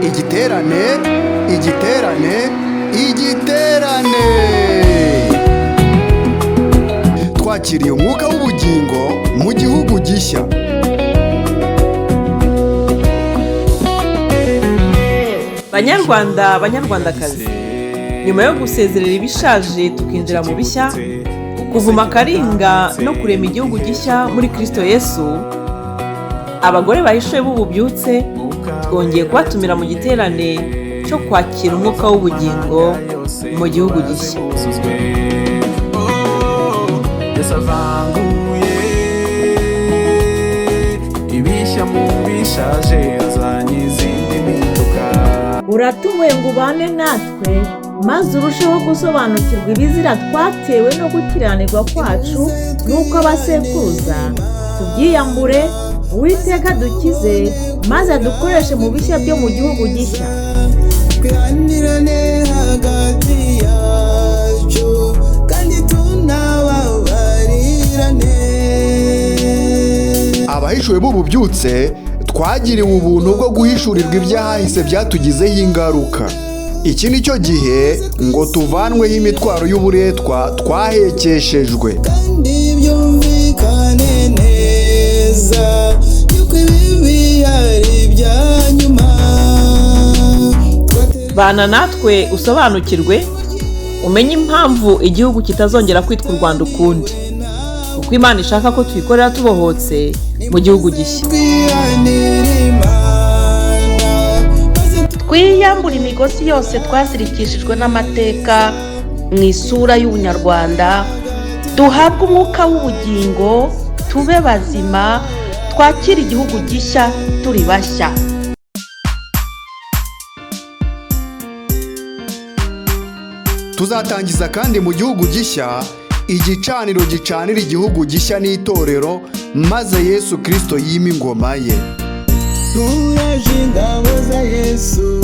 Igiterane, igiterane, igiterane. Twakiriye umwuka w'ubugingo mu gihugu gishya. Banyarwanda, banyarwandakazi, nyuma yo gusezerera ibishaje tukinjira mu bishya, kuvuma akaringa no kurema igihugu gishya muri Kristo Yesu, abagore bahishuye b'ububyutse twongeye kubatumira mu giterane cyo kwakira umwuka w'ubugingo mu gihugu gishya. Ibishya mu bishaje azanye izindi mpinduka. Uratuwe ngo ubane natwe maze urusheho gusobanukirwa ibizira twatewe no gukiranirwa kwacu n'uko abasekuruza tubyiyambure. Uwiteka dukize maze adukoreshe mu bishya byo mu gihugu gishya. Twihanirane hagati yacu kandi tunababarirane. Abahishuwe b'ububyutse twagiriwe ubuntu bwo guhishurirwa ibyahahise byatugizeho ingaruka. Iki ni cyo gihe ngo tuvanweho imitwaro y'uburetwa twahekeshejwe. Kandi byumvikane neza yuko ibibi ari ibya nyuma. Bana natwe usobanukirwe, umenye impamvu igihugu kitazongera kwitwa u Rwanda ukundi, kuko Imana ishaka ko tuyikorera tubohotse mu gihugu gishya. Twiyambura imigozi yose twazirikishijwe n'amateka mu isura y'ubunyarwanda, duhabwe umwuka w'ubugingo, tube bazima, twakire igihugu gishya turi bashya. Tuzatangiza kandi mu gihugu gishya igicaniro gicanira igihugu gishya n'itorero, maze Yesu Kristo yime ingoma ye. Turaje ingabo za Yesu.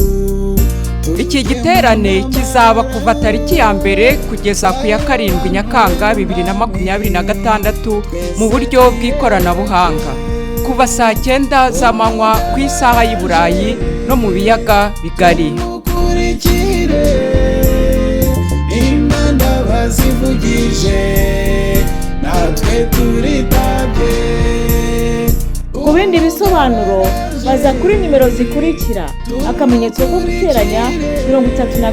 Iki giterane kizaba kuva tariki ya mbere kugeza ku ya 7 Nyakanga 2026 mu buryo bw'ikoranabuhanga, kuva saa 9 z'amanywa ku isaha y'i Burayi no mu biyaga bigari. Imana bazivugije natwe turitabye. Ku bindi bisobanuro baza kuri nimero zikurikira: akamenyetso ko guteranya 33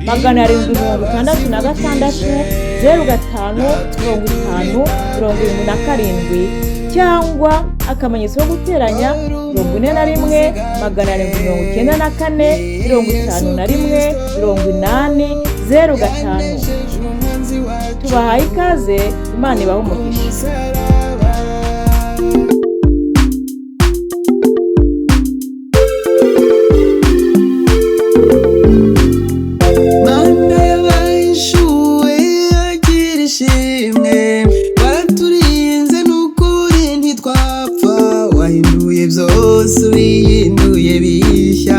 766 05 57 cyangwa akamenyetso ko guteranya 41 794 51 80 05. Tubahaye ikaze, Imana ibahe umugisha. Mana y'abahishuwe agira ishimwe, waraturinze n'ukuri ntitwapfa, wahinduye byose ubihinduye bishya.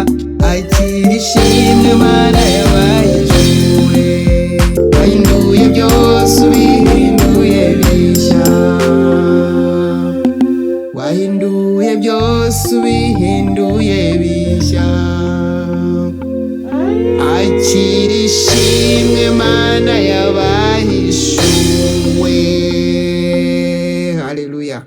Agira ishimwe Mana y'abahishuwe, wahinduye byose ubihinduye bishya. Wahinduye byose ubihinduye bishya. Akira ishimwe Mana y'abahishuwe. Haleluya.